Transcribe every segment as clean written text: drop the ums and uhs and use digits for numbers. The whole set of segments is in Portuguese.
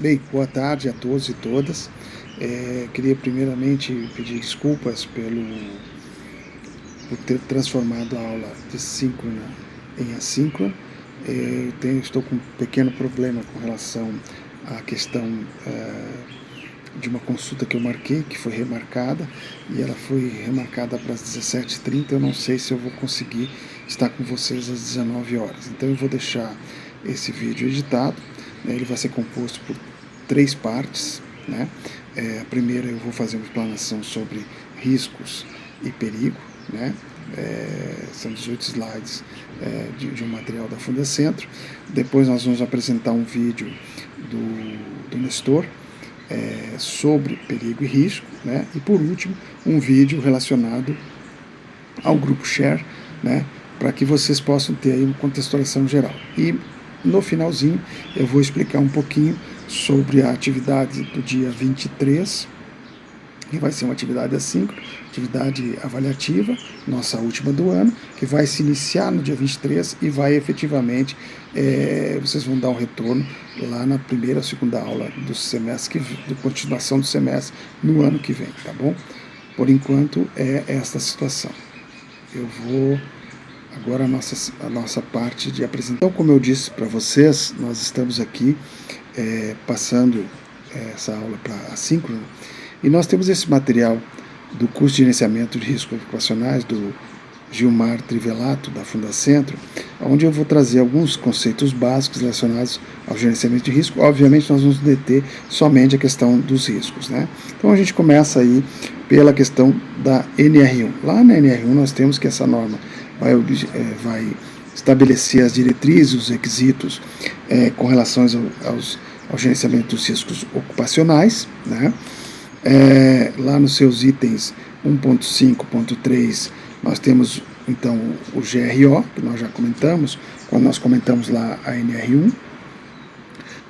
Bem, boa tarde a todos e todas. Queria primeiramente pedir desculpas por ter transformado a aula de síncrona em assíncrona. Estou com um pequeno problema com relação à questão de uma consulta que eu marquei, que foi remarcada, e ela foi remarcada para as 17h30. Eu não sei se eu vou conseguir estar com vocês às 19 horas. Então eu vou deixar esse vídeo editado, né? Ele vai ser composto por 3 partes, né? A primeira eu vou fazer uma explanação sobre riscos e perigo, né? São 18 slides de um material da Fundacentro. Depois nós vamos apresentar um vídeo do Nestor sobre perigo e risco, né? E por último um vídeo relacionado ao grupo Share, né? Para que vocês possam ter aí uma contextualização geral. E no finalzinho eu vou explicar um pouquinho sobre a atividade do dia 23, que vai ser uma atividade assíncrona, atividade avaliativa, nossa última do ano, que vai se iniciar no dia 23 e vai efetivamente, vocês vão dar um retorno lá na primeira ou segunda aula do semestre, de continuação do semestre, no ano que vem, tá bom? Por enquanto é esta situação. Eu vou agora a nossa parte de apresentação. Então, como eu disse para vocês, nós estamos aqui passando essa aula para assíncrona, e nós temos esse material do curso de gerenciamento de riscos ocupacionais do Gilmar Trivelato, da Fundacentro, onde eu vou trazer alguns conceitos básicos relacionados ao gerenciamento de risco. Obviamente nós vamos deter somente a questão dos riscos, né? Então a gente começa aí pela questão da NR1. Lá na NR1 nós temos que essa norma vai estabelecer as diretrizes, os requisitos com relação ao gerenciamento dos riscos ocupacionais, né? Lá nos seus itens 1.5.3 nós temos então o GRO, que nós já comentamos, quando nós comentamos lá a NR1.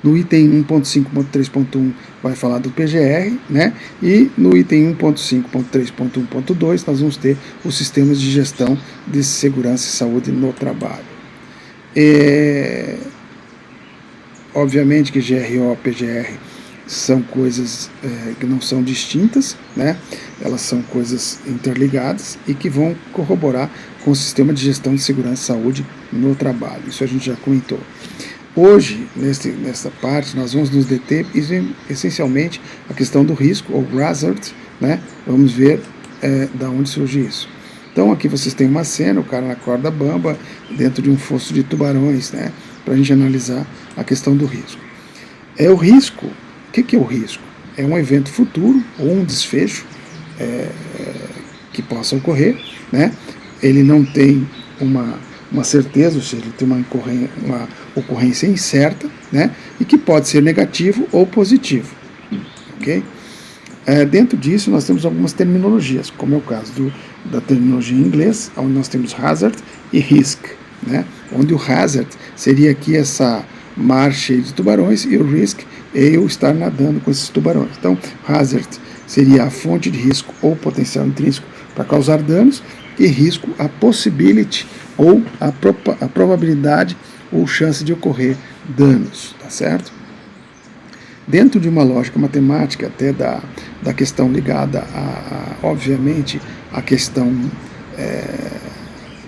No item 1.5.3.1 vai falar do PGR, né? E no item 1.5.3.1.2 nós vamos ter os sistemas de gestão de segurança e saúde no trabalho. Obviamente que GRO e PGR são coisas que não são distintas, né? Elas são coisas interligadas e que vão corroborar com o sistema de gestão de segurança e saúde no trabalho. Isso a gente já comentou. Hoje, nessa parte, nós vamos nos deter essencialmente a questão do risco, ou hazard, né? Vamos ver da onde surge isso. Então aqui vocês têm uma cena, o cara na corda bamba, dentro de um fosso de tubarões, né? Para a gente analisar a questão do risco. O risco, o que é o risco? É um evento futuro ou um desfecho que possa ocorrer, né? Ele não tem uma certeza, ou seja, ele tem uma ocorrência incerta, né? E que pode ser negativo ou positivo, ok? Dentro disso nós temos algumas terminologias, como é o caso da terminologia em inglês, onde nós temos hazard e risk, né? Onde o hazard seria aqui essa mar cheio de tubarões e o risk é eu estar nadando com esses tubarões. Então, hazard seria a fonte de risco ou potencial intrínseco para causar danos, e risco a possibility ou a probabilidade ou chance de ocorrer danos, tá certo? Dentro de uma lógica matemática, até da questão ligada obviamente, a questão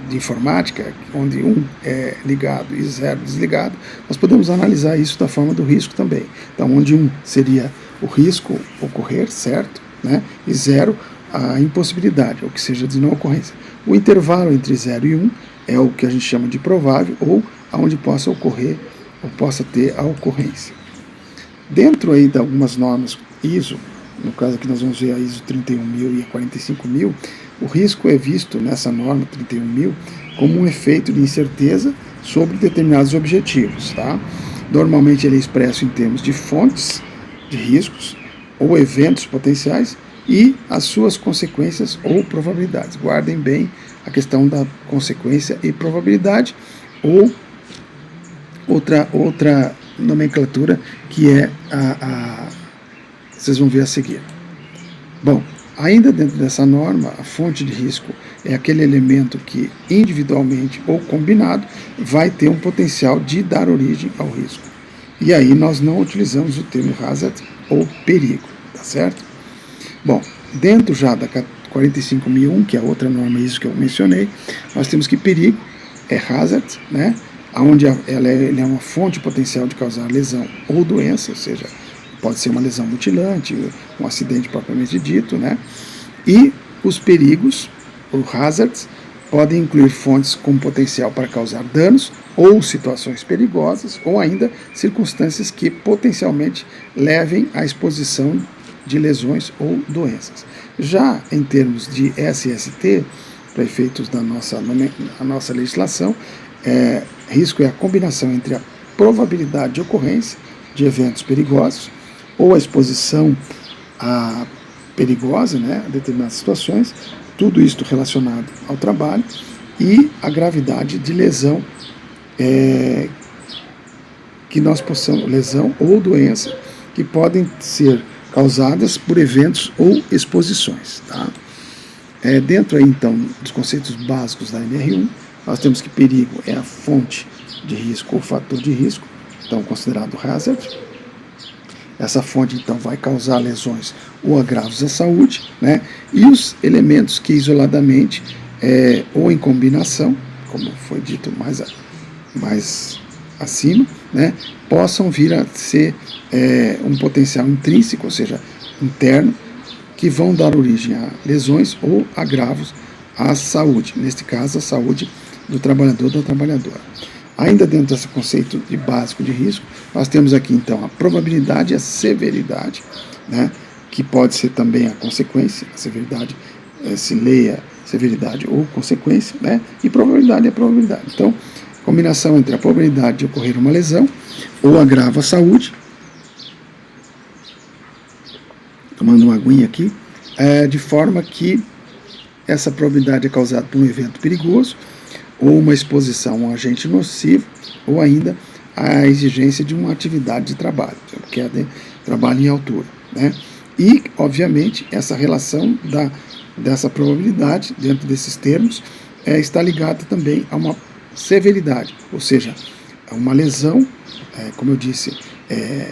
de informática, onde 1 é ligado e 0 desligado, nós podemos analisar isso da forma do risco também. Então, onde 1 seria o risco ocorrer, certo, né? E 0 a impossibilidade, ou que seja, de não ocorrência. O intervalo entre 0 e 1 é o que a gente chama de provável, ou aonde possa ocorrer, ou possa ter a ocorrência. Dentro aí de algumas normas ISO, no caso aqui nós vamos ver a ISO 31000 e a 45000, o risco é visto nessa norma 31000 como um efeito de incerteza sobre determinados objetivos, tá? Normalmente ele é expresso em termos de fontes de riscos ou eventos potenciais e as suas consequências ou probabilidades. Guardem bem a questão da consequência e probabilidade, ou outra nomenclatura que vocês vão ver a seguir. Bom, ainda dentro dessa norma, a fonte de risco é aquele elemento que individualmente ou combinado vai ter um potencial de dar origem ao risco. E aí nós não utilizamos o termo hazard ou perigo, tá certo? Bom, dentro já da 45.001, que é a outra norma ISO que eu mencionei, nós temos que perigo é hazard, né? Onde ele é uma fonte potencial de causar lesão ou doença, ou seja, pode ser uma lesão mutilante, um acidente propriamente dito, né? E os perigos, ou hazards, podem incluir fontes com potencial para causar danos ou situações perigosas, ou ainda circunstâncias que potencialmente levem à exposição de lesões ou doenças. Já em termos de SST, para efeitos da nossa legislação, risco é a combinação entre a probabilidade de ocorrência de eventos perigosos ou a exposição a perigosa, né, a determinadas situações, tudo isto relacionado ao trabalho, e a gravidade de lesão que nós possamos, lesão ou doença que podem ser causadas por eventos ou exposições. Tá? Dentro aí, então, dos conceitos básicos da NR1, nós temos que perigo é a fonte de risco ou fator de risco, então considerado hazard. Essa fonte, então, vai causar lesões ou agravos à saúde, né? E os elementos que isoladamente ou em combinação, como foi dito mais acima, né, possam vir a ser um potencial intrínseco, ou seja, interno, que vão dar origem a lesões ou agravos à saúde, neste caso, a saúde do trabalhador ou da trabalhadora. Ainda dentro desse conceito de básico de risco, nós temos aqui, então, a probabilidade e a severidade, né, que pode ser também a consequência, a severidade se leia severidade ou consequência, né, e probabilidade é probabilidade. Então, combinação entre a probabilidade de ocorrer uma lesão ou agravo à saúde, tomando uma aguinha aqui, de forma que essa probabilidade é causada por um evento perigoso, ou uma exposição a um agente nocivo, ou ainda a exigência de uma atividade de trabalho, que é de trabalho em altura, né? E, obviamente, essa relação dessa probabilidade, dentro desses termos, está ligada também a uma severidade, ou seja, a uma lesão, como eu disse,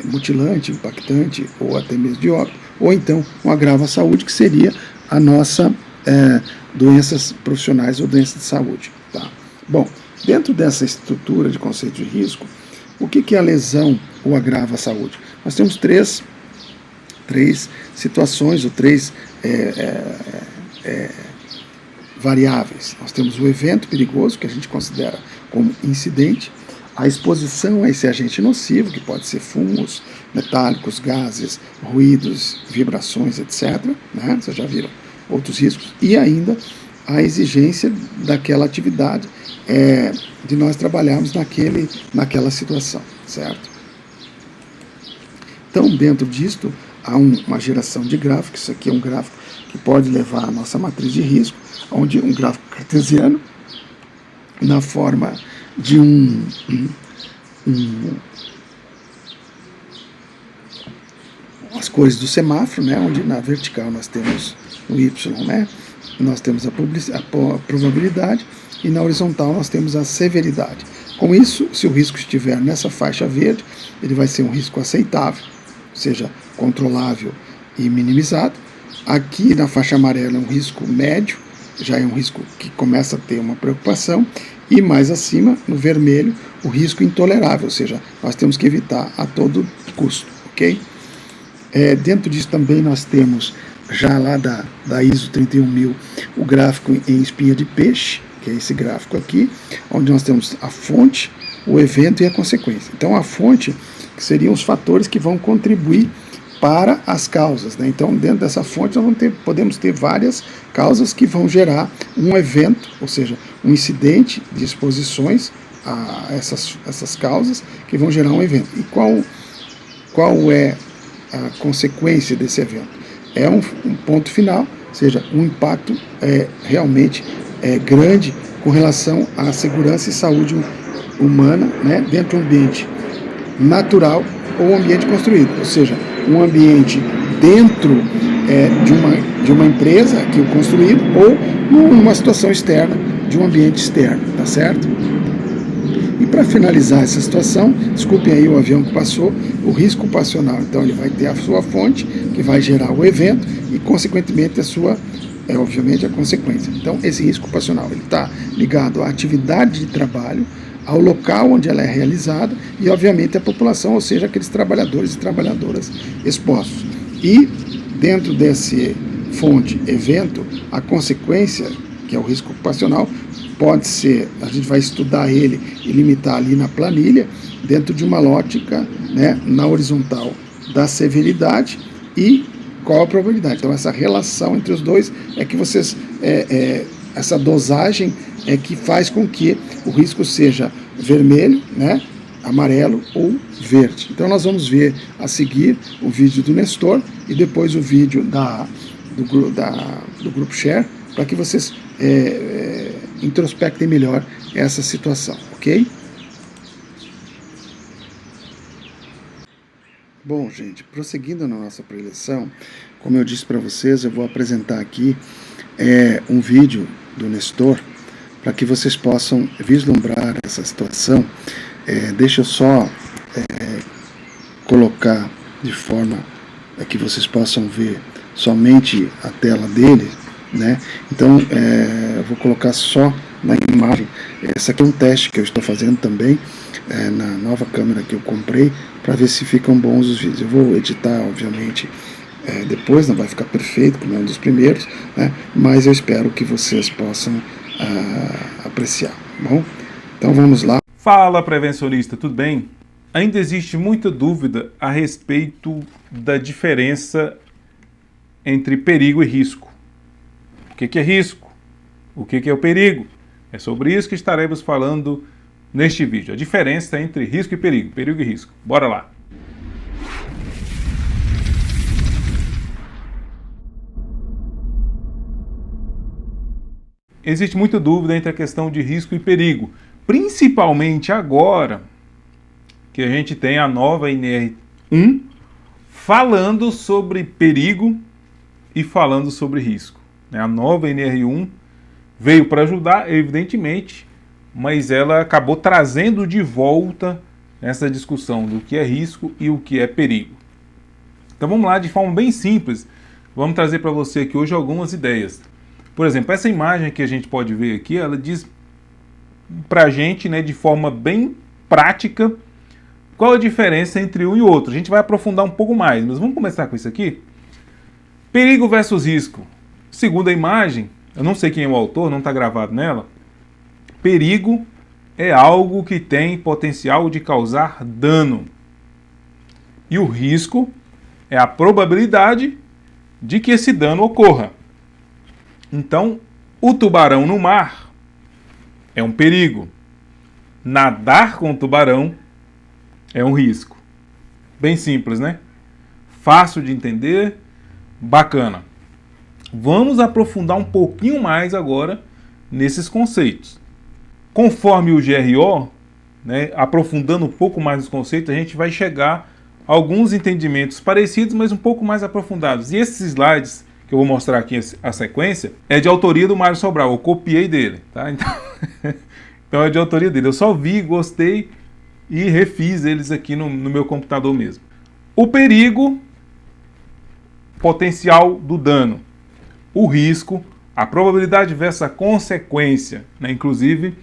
mutilante, impactante, ou até mesmo de óbito, ou então um agravo à saúde, que seria a nossa doenças profissionais ou doenças de saúde. Tá? Bom, dentro dessa estrutura de conceito de risco, o que é a lesão ou agravo à saúde? Nós temos três situações, ou três variáveis. Nós temos o evento perigoso, que a gente considera como incidente, a exposição a esse agente nocivo, que pode ser fumos, metálicos, gases, ruídos, vibrações, etc. Né? Vocês já viram outros riscos. E ainda a exigência daquela atividade de nós trabalharmos naquela situação, certo? Então, dentro disto, há uma geração de gráficos. Isso aqui é um gráfico que pode levar à nossa matriz de risco, onde um gráfico cartesiano, na forma de as cores do semáforo, né, onde na vertical nós temos o Y, né, nós temos a probabilidade, e na horizontal nós temos a severidade. Com isso, se o risco estiver nessa faixa verde, ele vai ser um risco aceitável, ou seja, controlável e minimizado. Aqui na faixa amarela é um risco médio, já é um risco que começa a ter uma preocupação, e mais acima, no vermelho, o risco intolerável, ou seja, nós temos que evitar a todo custo, ok? Dentro disso também nós temos, já lá da ISO 31000, o gráfico em espinha de peixe, que é esse gráfico aqui, onde nós temos a fonte, o evento e a consequência. Então a fonte, que seriam os fatores que vão contribuir para as causas, né? Então, dentro dessa fonte, nós podemos ter várias causas que vão gerar um evento, ou seja, um incidente de exposições a essas causas que vão gerar um evento. E qual é a consequência desse evento? É um ponto final, ou seja, um impacto realmente grande com relação à segurança e saúde humana, né, dentro de um ambiente natural ou ambiente construído, ou seja, um ambiente dentro de uma empresa que o construído, ou numa situação externa de um ambiente externo, tá certo? E para finalizar essa situação, desculpem aí o avião que passou, o risco ocupacional. Então ele vai ter a sua fonte, que vai gerar o evento, e consequentemente a sua, obviamente, a consequência. Então esse risco ocupacional ele está ligado à atividade de trabalho, ao local onde ela é realizada e, obviamente, à população, ou seja, aqueles trabalhadores e trabalhadoras expostos. E dentro desse fonte, evento, a consequência, que é o risco ocupacional, pode ser, a gente vai estudar ele e limitar ali na planilha, dentro de uma lógica, né, na horizontal da severidade e qual a probabilidade. Então essa relação entre os dois é que vocês, essa dosagem é que faz com que o risco seja vermelho, né, amarelo ou verde. Então nós vamos ver a seguir o vídeo do Nestor e depois o vídeo do Grupo Share, para que vocês introspectem melhor essa situação, ok? Bom, gente, prosseguindo na nossa preleção, como eu disse para vocês, eu vou apresentar aqui um vídeo do Nestor, para que vocês possam vislumbrar essa situação. Deixa eu só colocar de forma que vocês possam ver somente a tela dele, né? Então eu vou colocar só na imagem. Esse aqui é um teste que eu estou fazendo também na nova câmera que eu comprei, para ver se ficam bons os vídeos. Eu vou editar, obviamente, depois, não vai ficar perfeito como é um dos primeiros, né? Mas eu espero que vocês possam apreciar, bom? Então vamos lá. Fala, prevencionista, tudo bem? Ainda existe muita dúvida a respeito da diferença entre perigo e risco. O que é risco? O que é o perigo? É sobre isso que estaremos falando neste vídeo. A diferença entre risco e perigo e risco. Bora lá! Existe muita dúvida entre a questão de risco e perigo, principalmente agora que a gente tem a nova NR1 falando sobre perigo e falando sobre risco. A nova NR1 veio para ajudar, evidentemente, mas ela acabou trazendo de volta essa discussão do que é risco e o que é perigo. Então vamos lá, de forma bem simples, vamos trazer para você aqui hoje algumas ideias. Por exemplo, essa imagem que a gente pode ver aqui, ela diz para a gente, né, de forma bem prática, qual a diferença entre um e outro. A gente vai aprofundar um pouco mais, mas vamos começar com isso aqui. Perigo versus risco. Segundo a imagem, eu não sei quem é o autor, não está gravado nela, perigo é algo que tem potencial de causar dano. E o risco é a probabilidade de que esse dano ocorra. Então, o tubarão no mar é um perigo. Nadar com o tubarão é um risco. Bem simples, né? Fácil de entender, bacana. Vamos aprofundar um pouquinho mais agora nesses conceitos. Conforme o GRO, né, aprofundando um pouco mais os conceitos, a gente vai chegar a alguns entendimentos parecidos, mas um pouco mais aprofundados. E esses slides que eu vou mostrar aqui a sequência, é de autoria do Mário Sobral, eu copiei dele, tá? Então é de autoria dele, eu só vi, gostei e refiz eles aqui no meu computador mesmo. O perigo, potencial do dano. O risco, a probabilidade versus a consequência, né? Inclusive,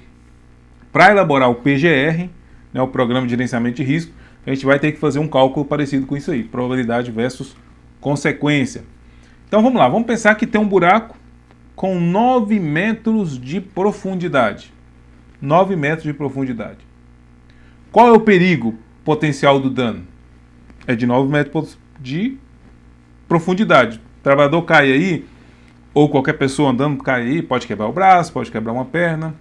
para elaborar o PGR, né, o Programa de Gerenciamento de Risco, a gente vai ter que fazer um cálculo parecido com isso aí, probabilidade versus consequência. Então vamos lá, vamos pensar que tem um buraco com 9 metros de profundidade. 9 metros de profundidade. Qual é o perigo potencial do dano? É de 9 metros de profundidade. O trabalhador cai aí, ou qualquer pessoa andando cai aí, pode quebrar o braço, pode quebrar uma perna,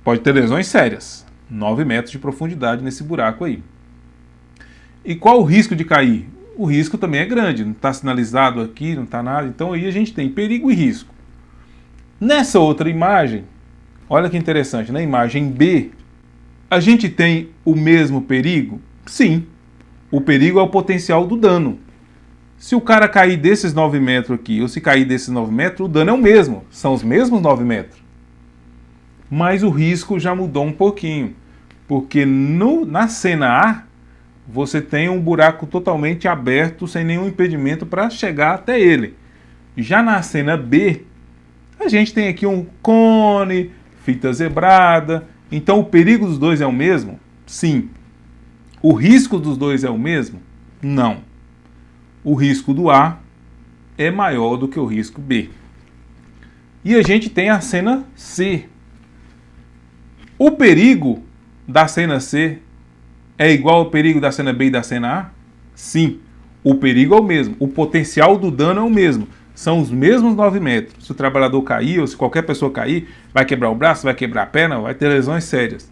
pode ter lesões sérias. 9 metros de profundidade nesse buraco aí. E qual o risco de cair? O risco também é grande, não está sinalizado aqui, não está nada. Então aí a gente tem perigo e risco. Nessa outra imagem, olha que interessante, na imagem B, a gente tem o mesmo perigo? Sim, o perigo é o potencial do dano. Se o cara cair desses 9 metros aqui, ou se cair desses 9 metros, o dano é o mesmo, são os mesmos 9 metros. Mas o risco já mudou um pouquinho. Porque na cena A, você tem um buraco totalmente aberto, sem nenhum impedimento para chegar até ele. Já na cena B, a gente tem aqui um cone, fita zebrada. Então o perigo dos dois é o mesmo? Sim. O risco dos dois é o mesmo? Não. O risco do A é maior do que o risco B. E a gente tem a cena C. O perigo da cena C é igual ao perigo da cena B e da cena A? Sim. O perigo é o mesmo. O potencial do dano é o mesmo. São os mesmos 9 metros. Se o trabalhador cair, ou se qualquer pessoa cair, vai quebrar o braço, vai quebrar a perna, vai ter lesões sérias.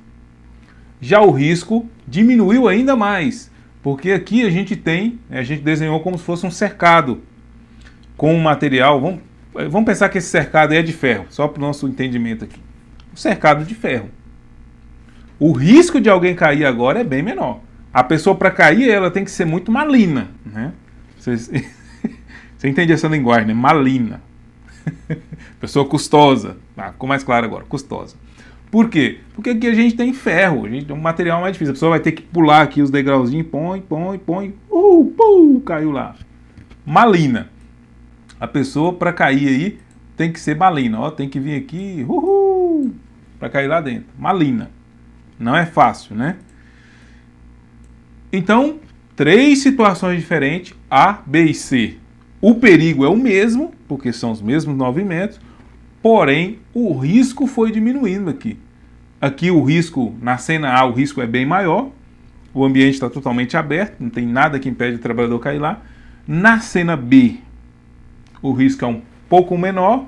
Já o risco diminuiu ainda mais, porque aqui a gente desenhou como se fosse um cercado com um material. Vamos pensar que esse cercado aí é de ferro, só para o nosso entendimento aqui. Um cercado de ferro. O risco de alguém cair agora é bem menor. A pessoa, para cair, ela tem que ser muito malina, né? Você entende essa linguagem, né? Malina. Pessoa custosa. Ficou mais claro agora, custosa. Por quê? Porque aqui a gente tem ferro, a gente tem um material mais difícil. A pessoa vai ter que pular aqui os degrauzinhos, põe, caiu lá. Malina. A pessoa, para cair aí, tem que ser malina. Ó, tem que vir aqui, para cair lá dentro. Malina. Não é fácil, né? Então, 3 situações diferentes, A, B e C. O perigo é o mesmo, porque são os mesmos 9 metros, porém, o risco foi diminuindo aqui. Aqui o risco, na cena A, o risco é bem maior, o ambiente está totalmente aberto, não tem nada que impede o trabalhador cair lá. Na cena B, o risco é um pouco menor,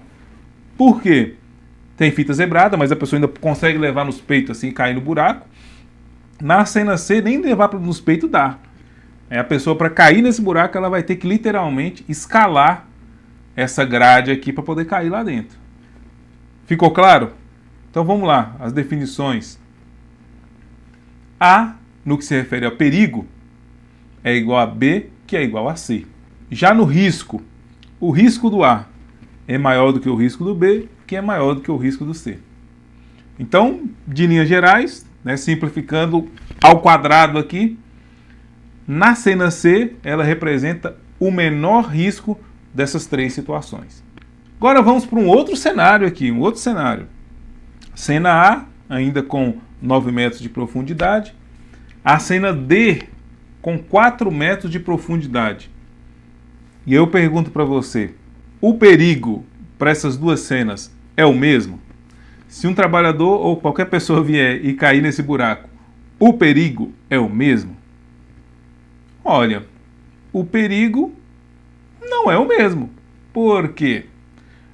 por quê? Tem fita zebrada, mas a pessoa ainda consegue levar nos peitos assim e cair no buraco. Na cena C, nem levar nos peitos dá. A pessoa, para cair nesse buraco, ela vai ter que literalmente escalar essa grade aqui para poder cair lá dentro. Ficou claro? Então vamos lá, as definições. A, no que se refere ao perigo, é igual a B, que é igual a C. Já no risco, o risco do A é maior do que o risco do B, que é maior do que o risco do C. Então, de linhas gerais, né, simplificando ao quadrado aqui, na cena C, ela representa o menor risco dessas 3 situações. Agora vamos para um outro cenário aqui, um outro cenário. Cena A, ainda com 9 metros de profundidade. A cena D, com 4 metros de profundidade. E eu pergunto para você, o perigo para essas duas cenas é o mesmo? Se um trabalhador ou qualquer pessoa vier e cair nesse buraco, o perigo é o mesmo? Olha, o perigo não é o mesmo. Por quê?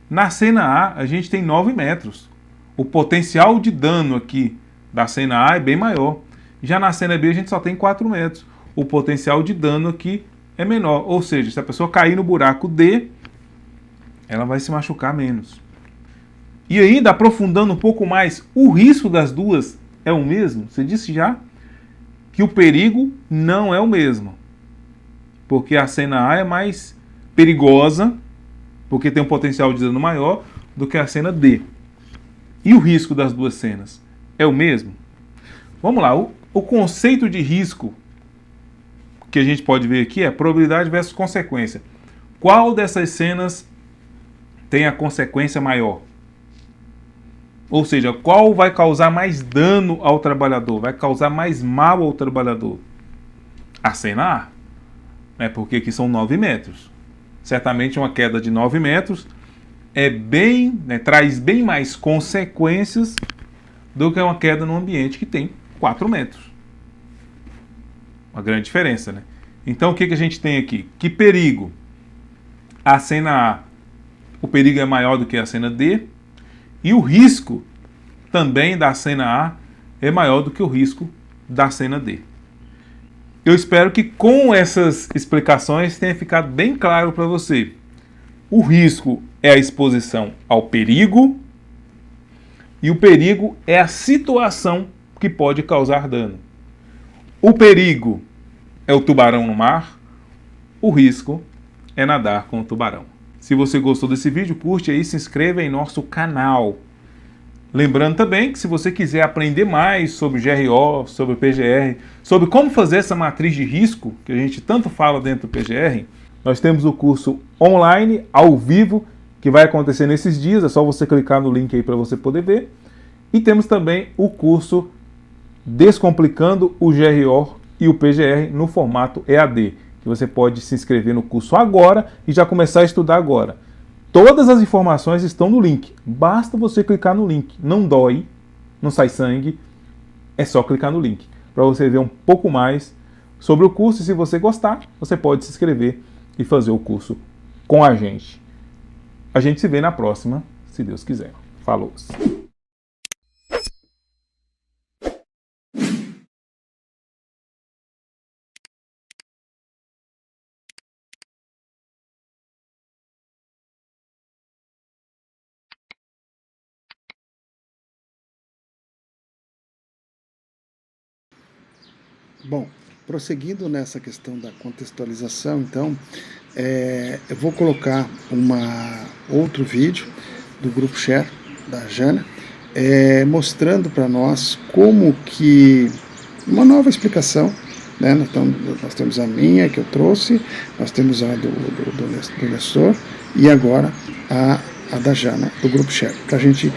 Na cena A, a gente tem 9 metros. O potencial de dano aqui da cena A é bem maior. Já na cena B, a gente só tem 4 metros. O potencial de dano aqui é menor. Ou seja, se a pessoa cair no buraco D, ela vai se machucar menos. E ainda, aprofundando um pouco mais, o risco das duas é o mesmo? Você disse já que o perigo não é o mesmo. Porque a cena A é mais perigosa, porque tem um potencial de dano maior, do que a cena D. E o risco das duas cenas é o mesmo? Vamos lá, o conceito de risco que a gente pode ver aqui é probabilidade versus consequência. Qual dessas cenas tem a consequência maior? Ou seja, qual vai causar mais dano ao trabalhador? Vai causar mais mal ao trabalhador? A cena A. Né? Porque aqui são 9 metros. Certamente uma queda de 9 metros traz bem mais consequências do que uma queda num ambiente que tem 4 metros. Uma grande diferença, né? Então o que a gente tem aqui? Que perigo? A cena A, o perigo é maior do que a cena D, e o risco também da cena A é maior do que o risco da cena D. Eu espero que com essas explicações tenha ficado bem claro para você. O risco é a exposição ao perigo e o perigo é a situação que pode causar dano. O perigo é o tubarão no mar, o risco é nadar com o tubarão. Se você gostou desse vídeo, curte aí, se inscreva em nosso canal. Lembrando também que se você quiser aprender mais sobre GRO, sobre PGR, sobre como fazer essa matriz de risco, que a gente tanto fala dentro do PGR, nós temos o curso online, ao vivo, que vai acontecer nesses dias, é só você clicar no link aí para você poder ver. E temos também o curso Descomplicando o GRO e o PGR no formato EAD, que você pode se inscrever no curso agora e já começar a estudar agora. Todas as informações estão no link, basta você clicar no link, não dói, não sai sangue, é só clicar no link, para você ver um pouco mais sobre o curso e se você gostar, você pode se inscrever e fazer o curso com a gente. A gente se vê na próxima, se Deus quiser. Falou! Bom, prosseguindo nessa questão da contextualização, então, eu vou colocar outro vídeo do grupo Share, da Jana, mostrando para nós como que, uma nova explicação, né? Nós temos a minha que eu trouxe, nós temos a do Nestor e agora a da Jana, do grupo Share, para a gente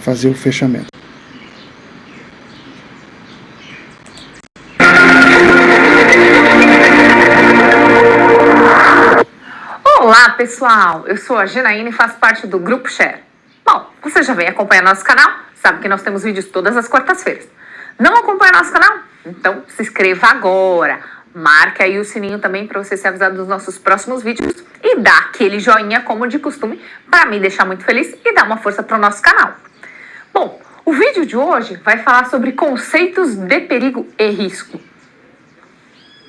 fazer o fechamento. Olá pessoal, eu sou a Janaína e faço parte do Grupo Share. Bom, você já vem acompanhar nosso canal? Sabe que nós temos vídeos todas as quartas-feiras. Não acompanha nosso canal? Então se inscreva agora, marque aí o sininho também para você ser avisado dos nossos próximos vídeos e dá aquele joinha como de costume para me deixar muito feliz e dar uma força para o nosso canal. Bom, o vídeo de hoje vai falar sobre conceitos de perigo e risco.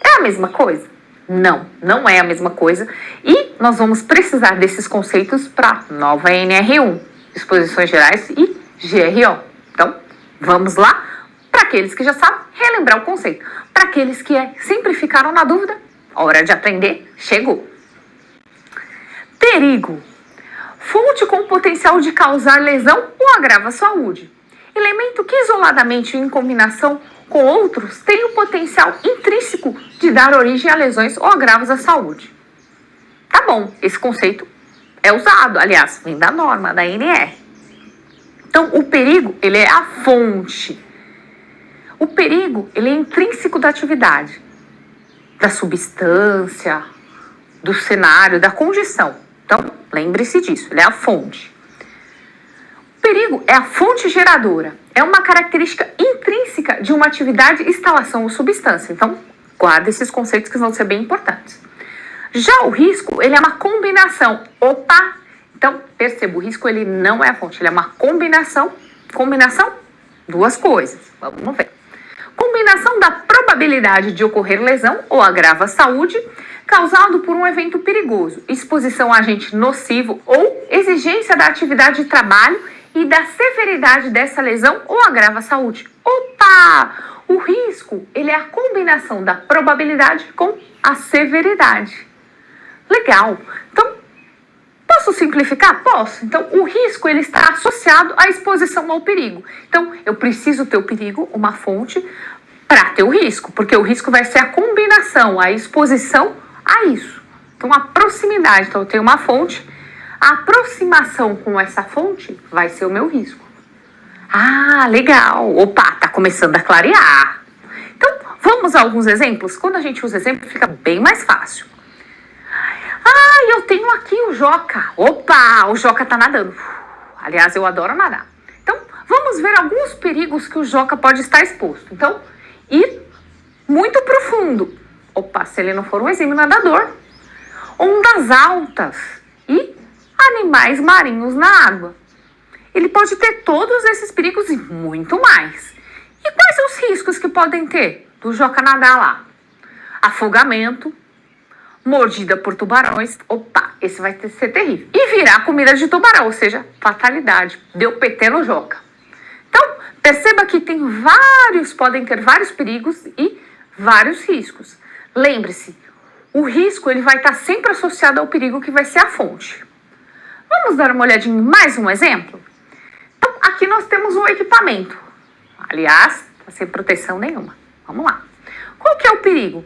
É a mesma coisa? Não, não é a mesma coisa e nós vamos precisar desses conceitos para nova NR1, Exposições Gerais e GRO. Então, vamos lá? Para aqueles que já sabem, relembrar o conceito. Para aqueles que sempre ficaram na dúvida, hora de aprender, chegou. Perigo. Fonte com potencial de causar lesão ou agravo à saúde. Elemento que isoladamente em combinação com outros tem o potencial intrínseco de dar origem a lesões ou agravos à saúde. Tá bom, esse conceito é usado, aliás, vem da norma, da NR. Então, o perigo, ele é a fonte. O perigo, ele é intrínseco da atividade, da substância, do cenário, da condição. Então, lembre-se disso, ele é a fonte. O perigo é a fonte geradora. É uma característica intrínseca de uma atividade, instalação ou substância. Então, guarda esses conceitos que vão ser bem importantes. Já o risco, ele é uma combinação. Opa! Então, perceba, o risco ele não é a fonte, ele é uma combinação. Combinação? Duas coisas. Vamos ver. Combinação da probabilidade de ocorrer lesão ou agravo à saúde causado por um evento perigoso, exposição a agente nocivo ou exigência da atividade de trabalho e da severidade dessa lesão ou agravo à saúde. Opa! O risco, ele é a combinação da probabilidade com a severidade. Legal. Então, posso simplificar? Posso. Então, o risco, ele está associado à exposição ao perigo. Então, eu preciso ter o perigo, uma fonte, para ter o risco, porque o risco vai ser a combinação, a exposição a isso. Então, a proximidade. Então, eu tenho uma fonte, a aproximação com essa fonte vai ser o meu risco. Ah, legal. Opa, tá começando a clarear. Então, vamos a alguns exemplos? Quando a gente usa exemplo, fica bem mais fácil. Ah, eu tenho aqui o Joca. Opa, o Joca tá nadando. Aliás, eu adoro nadar. Então, vamos ver alguns perigos que o Joca pode estar exposto. Então, ir muito profundo. Opa, se ele não for um exímio nadador. Ondas altas e animais marinhos na água. Ele pode ter todos esses perigos e muito mais. E quais são os riscos que podem ter do Joca nadar lá? Afogamento, mordida por tubarões. Opa, esse vai ser terrível. E virar comida de tubarão, ou seja, fatalidade. Deu PT no Joca. Então, perceba que podem ter vários perigos e vários riscos. Lembre-se, o risco ele vai estar sempre associado ao perigo que vai ser a fonte. Vamos dar uma olhadinha em mais um exemplo? Então, aqui aqui nós temos um equipamento. Aliás, tá sem proteção nenhuma. Vamos lá. Qual que é o perigo?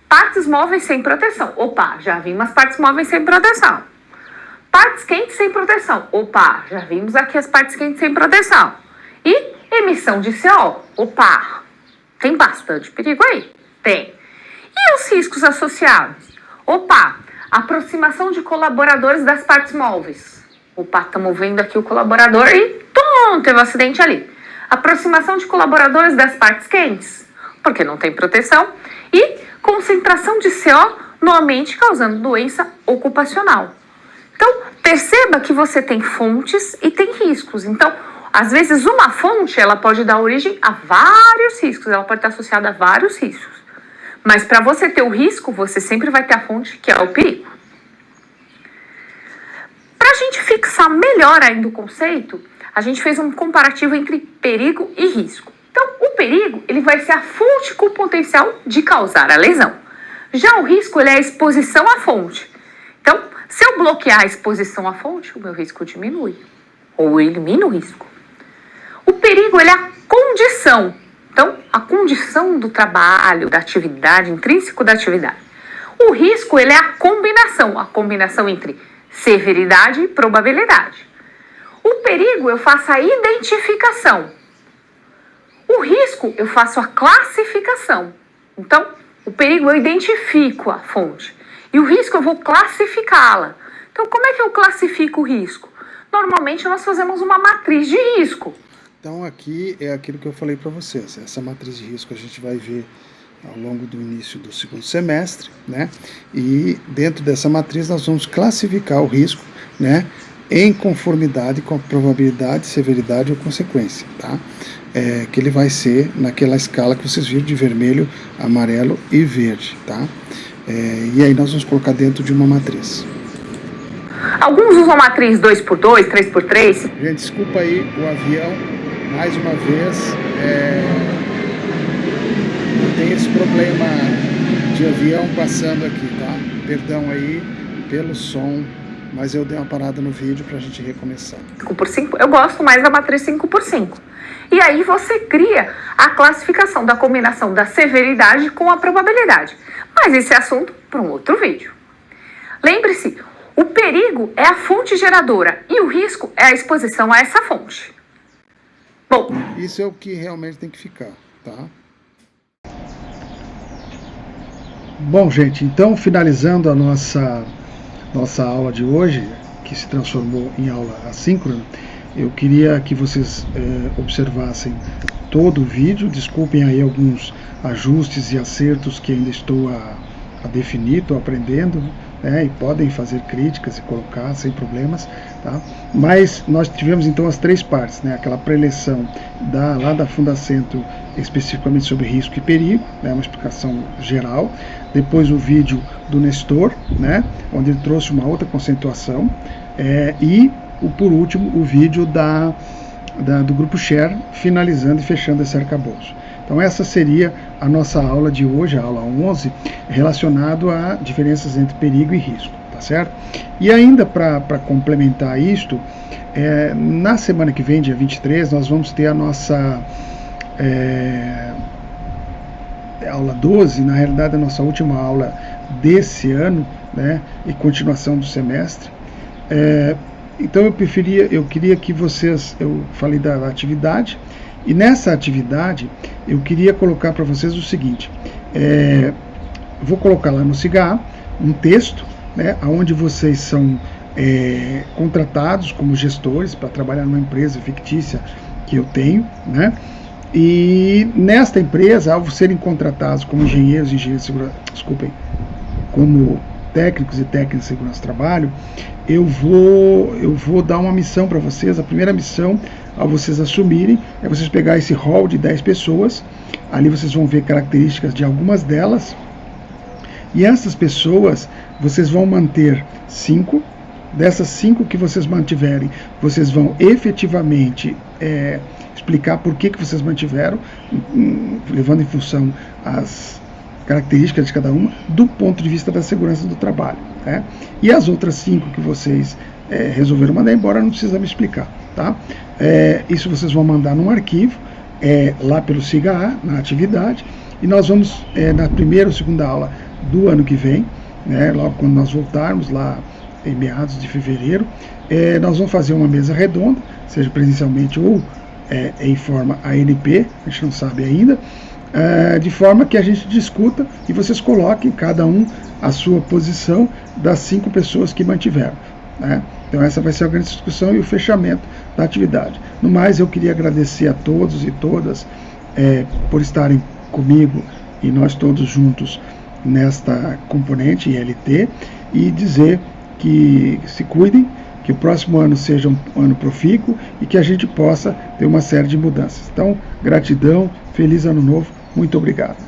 Partes móveis sem proteção. Opa, já vimos as partes móveis sem proteção. Partes quentes sem proteção. Opa, já vimos aqui as partes quentes sem proteção. E emissão de CO. Opa, tem bastante perigo aí? Tem. E os riscos associados? Opa, aproximação de colaboradores das partes móveis. Opa, estamos vendo aqui o colaborador e teve um acidente ali. Aproximação de colaboradores das partes quentes, porque não tem proteção. E concentração de CO no ambiente causando doença ocupacional. Então, perceba que você tem fontes e tem riscos. Então, às vezes uma fonte ela pode dar origem a vários riscos, ela pode estar associada a vários riscos. Mas para você ter o risco, você sempre vai ter a fonte, que é o perigo. Para a gente fixar melhor ainda o conceito, a gente fez um comparativo entre perigo e risco. Então, o perigo ele vai ser a fonte com o potencial de causar a lesão. Já o risco ele é a exposição à fonte. Então, se eu bloquear a exposição à fonte, o meu risco diminui, ou elimina o risco. O perigo ele é a condição. Então, a condição do trabalho, da atividade, intrínseco da atividade. O risco ele é a combinação entre severidade e probabilidade. O perigo eu faço a identificação. O risco eu faço a classificação. Então, o perigo eu identifico a fonte. E o risco eu vou classificá-la. Então, como é que eu classifico o risco? Normalmente nós fazemos uma matriz de risco. Então aqui é aquilo que eu falei para vocês. Essa matriz de risco a gente vai ver ao longo do início do segundo semestre, né? E dentro dessa matriz nós vamos classificar o risco, né? Em conformidade com a probabilidade, severidade ou consequência, tá? Que ele vai ser naquela escala que vocês viram de vermelho, amarelo e verde, tá? E aí nós vamos colocar dentro de uma matriz. Alguns usam matriz 2x2, 3x3. Gente, desculpa aí o avião, mais uma vez, tem esse problema de avião passando aqui, tá? Perdão aí pelo som, mas eu dei uma parada no vídeo pra gente recomeçar. 5x5, eu gosto mais da matriz 5x5. E aí você cria a classificação da combinação da severidade com a probabilidade. Mas esse é assunto para um outro vídeo. Lembre-se, o perigo é a fonte geradora e o risco é a exposição a essa fonte. Bom, isso é o que realmente tem que ficar, tá? Bom, gente, então finalizando a nossa aula de hoje, que se transformou em aula assíncrona, eu queria que vocês observassem todo o vídeo. Desculpem aí alguns ajustes e acertos que ainda estou a definir, estou aprendendo, né, e podem fazer críticas e colocar sem problemas, tá? Mas nós tivemos então as três partes, né? Aquela preleção lá da Fundacentro especificamente sobre risco e perigo, né, uma explicação geral. Depois o vídeo do Nestor, né, onde ele trouxe uma outra conceituação, e por último o vídeo do grupo Share, finalizando e fechando esse arcabouço. Então essa seria a nossa aula de hoje, a aula 11, relacionado a diferenças entre perigo e risco, tá certo? E ainda para complementar isto, na semana que vem, dia 23, nós vamos ter a nossa aula 12, na realidade a nossa última aula desse ano, né, e continuação do semestre. Então eu queria que vocês, eu falei da atividade, e nessa atividade eu queria colocar para vocês o seguinte, vou colocar lá no CIGA um texto, né, onde vocês são contratados como gestores para trabalhar numa empresa fictícia que eu tenho, né, e nesta empresa, ao serem contratados como engenheiros de segurança, como técnicos e técnicas de segurança do trabalho, eu vou dar uma missão para vocês. A primeira missão, ao vocês assumirem, é vocês pegar esse hall de 10 pessoas, ali vocês vão ver características de algumas delas, e essas pessoas, vocês vão manter 5, dessas 5 que vocês mantiverem, vocês vão efetivamente explicar por que vocês mantiveram, levando em função as características de cada uma, do ponto de vista da segurança do trabalho, né? E as outras 5 que vocês resolveram mandar embora, não precisa me explicar, tá? Isso vocês vão mandar num arquivo, lá pelo SIGA-A, na atividade, e nós vamos, na primeira ou segunda aula do ano que vem, né, logo quando nós voltarmos lá em meados de fevereiro, nós vamos fazer uma mesa redonda, seja presencialmente ou em forma ANP, a gente não sabe ainda, de forma que a gente discuta e vocês coloquem cada um a sua posição das 5 pessoas que mantiveram, né? Então essa vai ser a grande discussão e o fechamento da atividade. No mais, eu queria agradecer a todos e todas por estarem comigo e nós todos juntos nesta componente ILT, e dizer que se cuidem, que o próximo ano seja um ano profícuo e que a gente possa ter uma série de mudanças. Então, gratidão, feliz ano novo, muito obrigado.